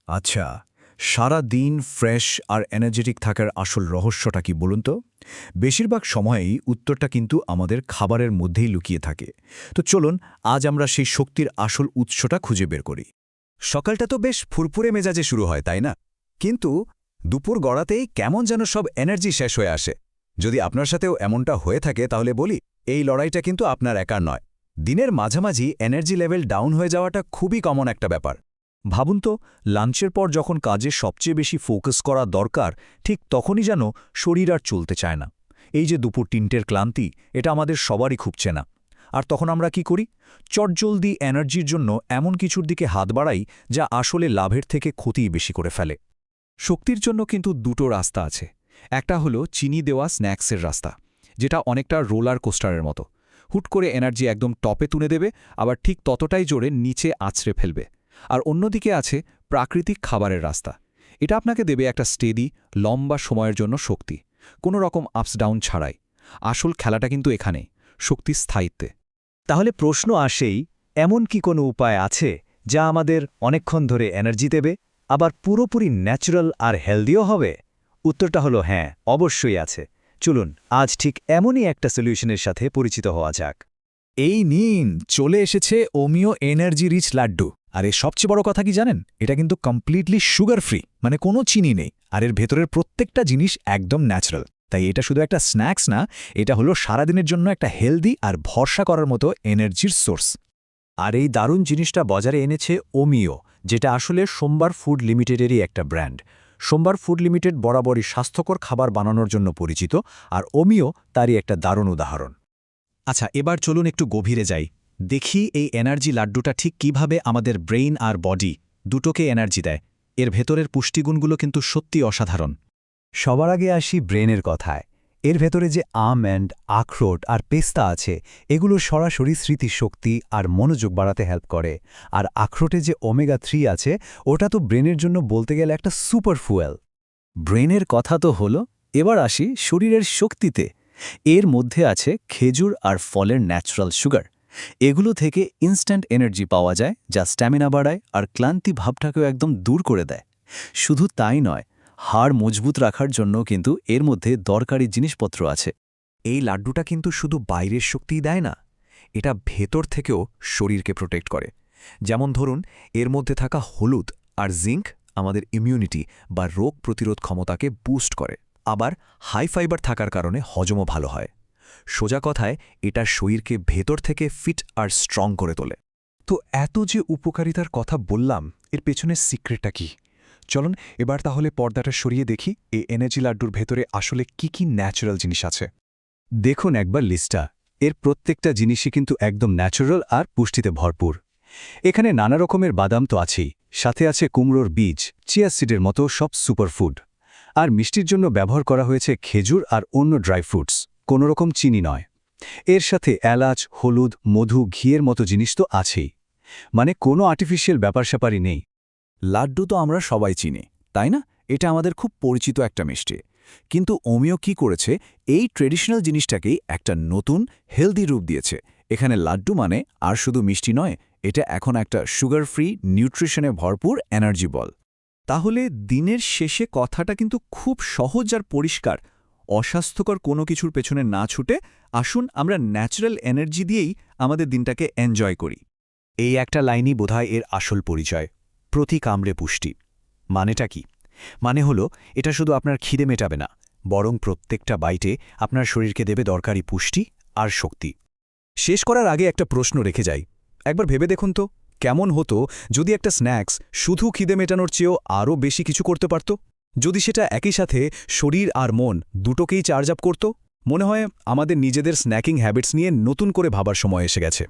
আচ্ছা, সারা দিন ফ্রেশ আর এনার্জেটিক থাকার আসল রহস্যটা কি বলুন তো? বেশিরভাগ সময়েই উত্তরটা কিন্তু আমাদের খাবারের মধ্যেই লুকিয়ে থাকে। তো চলুন আজ আমরা সেই শক্তির আসল উৎসটা খুঁজে বের করি। সকালটা তো বেশ ফুরফুরে মেজাজে শুরু হয়, তাই না? কিন্তু দুপুর গড়াতেই কেমন যেন সব এনার্জি শেষ হয়ে আসে। যদি আপনার সাথেও এমনটা হয়ে থাকে তাহলে বলি, এই লড়াইটা কিন্তু আপনার একার নয়। দিনের মাঝামাঝি এনার্জি লেভেল ডাউন হয়ে যাওয়াটা খুবই কমন একটা ব্যাপার। ভাবুন তো, লাঞ্চের পর যখন কাজে সবচেয়ে বেশি ফোকাস করা দরকার, ঠিক তখনই যেন শরীর আর চলতে চায় না। এই যে দুপুর ৩টের ক্লান্তি, এটা আমাদের সবারই খুব চেনা। আর তখন আমরা কি করি? চটজলদি এনার্জির জন্য এমন কিছুর দিকে হাত বাড়াই যা আসলে লাভের থেকে ক্ষতিই বেশি করে ফেলে। শক্তির জন্য কিন্তু দুটো রাস্তা আছে। একটা হলো চিনি দেওয়া স্ন্যাক্সের রাস্তা, যেটা অনেকটা রোলার কোস্টারের মতো। হুট করে এনার্জি একদম টপে তুলে দেবে, আবার ঠিক ততটাই জোরে নিচে আছড়ে ফেলবে। আর অন্যদিকে আছে প্রাকৃতিক খাবারের রাস্তা। এটা আপনাকে দেবে একটা স্টেডি, লম্বা সময়ের জন্য শক্তি, কোনো রকম আপস ডাউন ছাড়াই। আসল খেলাটা কিন্তু এখানেই, শক্তির স্থায়িত্বে। তাহলে প্রশ্ন আসেই, এমন কি কোনো উপায় আছে যা আমাদের অনেকক্ষণ ধরে এনার্জি দেবে, আবার পুরোপুরি ন্যাচারাল আর হেলদিও হবে? উত্তরটা হলো হ্যাঁ, অবশ্যই আছে। চলুন আজ ঠিক এমনই একটা সলিউশনের সাথে পরিচিত হওয়া যাক। এই নিন, চলে এসেছে ওমিও এনার্জি রিচ লাড্ডু। আর এর সবচেয়ে বড় কথা কি জানেন? এটা কিন্তু কমপ্লিটলি সুগার ফ্রি, মানে কোনো চিনি নেই। আর এর ভেতরের প্রত্যেকটা জিনিস একদম ন্যাচারাল। তাই এটা শুধু একটা স্ন্যাক্স না, এটা হলো সারাদিনের জন্য একটা হেলদি আর ভরসা করার মতো এনার্জির সোর্স। আর এই দারুণ জিনিসটা বাজারে এনেছে ওমিও, যেটা আসলে সোমবার ফুড লিমিটেডেরই একটা ব্র্যান্ড। সোমবার ফুড লিমিটেড বরাবরই স্বাস্থ্যকর খাবার বানানোর জন্য পরিচিত, আর ওমিও তারই একটা দারুণ উদাহরণ। আচ্ছা, এবার চলুন একটু গভীরে যাই। দেখি এই এনার্জি লাড্ডুটা ঠিক কিভাবে আমাদের ব্রেইন আর বডি দুটোকে এনার্জি দেয়। এর ভেতরের পুষ্টিগুণগুলো কিন্তু সত্যি অসাধারণ। সবার আগে আসি ব্রেনের কথায়। এর ভেতরে যে আমন্ড, আখরোট আর পেস্তা আছে, এগুলো সরাসরি স্মৃতিশক্তি আর মনোযোগ বাড়াতে হেল্প করে। আর আখরোটে যে ওমেগা-3 আছে, ওটা তো ব্রেনের জন্য বলতে গেলে একটা সুপার ফুয়েল। ব্রেনের কথা তো হলো, এবার আসি শরীরের শক্তিতে। এর মধ্যে আছে খেজুর আর ফলের ন্যাচারাল সুগার। এগুলো থেকে ইনস্ট্যান্ট এনার্জি পাওয়া যায়, যা স্ট্যামিনা বাড়ায় আর ক্লান্তি ভাবটাকেও একদম দূর করে দেয়। শুধু তাই নয়, হাড় মজবুত রাখার জন্য কিন্তু এর মধ্যে দরকারি জিনিসপত্র আছে। এই লাড্ডুটা কিন্তু শুধু বাইরের শক্তিই দেয় না, এটা ভেতর থেকেও শরীরকে প্রোটেক্ট করে। যেমন ধরুন, এর মধ্যে থাকা হলুদ আর জিঙ্ক আমাদের ইমিউনিটি বা রোগ প্রতিরোধ ক্ষমতাকে বুস্ট করে। আবার হাই ফাইবার থাকার কারণে হজমও ভালো হয়। সোজা কথায়, এটা শরীরকে ভেতর থেকে ফিট আর স্ট্রং করে তোলে। তো এত যে উপকারিতার কথা বললাম, এর পেছনের সিক্রেটটা কি? চলুন এবার তাহলে পর্দাটা সরিয়ে দেখি এই এনার্জি লাড্ডুর ভেতরে আসলে কি কি ন্যাচারাল জিনিস আছে। দেখুন একবার লিস্টটা। এর প্রত্যেকটা জিনিসই কিন্তু একদম ন্যাচারাল আর পুষ্টিতে ভরপুর। এখানে নানা রকমের বাদাম তো আছেই, সাথে আছে কুমড়োর বীজ, চিয়া সিডের মতো সব সুপারফুড। আর মিষ্টির জন্য ব্যবহার করা হয়েছে খেজুর আর অন্য ড্রাই ফ্রুটস, কোনোরকম চিনি নয়। এর সাথে এলাচ, হলুদ, মধু, ঘিয়ের মতো জিনিস তো আছেই। মানে কোনো আর্টিফিশিয়াল ব্যাপার-স্যাপারই নেই। লাড্ডু তো আমরা সবাই চিনি, তাই না? এটা আমাদের খুব পরিচিত একটা মিষ্টি। কিন্তু ওমিও কি করেছে, এই ট্রেডিশনাল জিনিসটাকেই একটা নতুন হেলদি রূপ দিয়েছে। এখানে লাড্ডু মানে আর শুধু মিষ্টি নয়, এটা এখন একটা সুগার ফ্রি, নিউট্রিশনে ভরপুর এনার্জি বল। তাহলে দিনের শেষে কথাটা কিন্তু খুব সহজ আর পরিষ্কার। অস্বাস্থ্যকর কোনো কিছুর পেছনে না ছুটে আসুন আমরা ন্যাচারাল এনার্জি দিয়েই আমাদের দিনটাকে এনজয় করি। এই একটা লাইনই বোধহয় এর আসল পরিচয়, প্রতি কামড়ে পুষ্টি। মানেটা কি? মানে হলো, এটা শুধু আপনার খিদে মেটাবে না, বরং প্রত্যেকটা বাইটে আপনার শরীরকে দেবে দরকারি পুষ্টি আর শক্তি। শেষ করার আগে একটা প্রশ্ন রেখে যাই। একবার ভেবে দেখুন তো, কেমন হতো যদি একটা স্ন্যাক্স শুধু খিদে মেটানোর চেয়েও আরও বেশি কিছু করতে পারত? যদি সেটা একই সাথে শরীর আর মন দুটোকেই চার্জ আপ করত? মনে হয় আমাদের নিজেদের স্ন্যাকিং হ্যাবিটস নিয়ে নতুন করে ভাবার সময় এসে গেছে।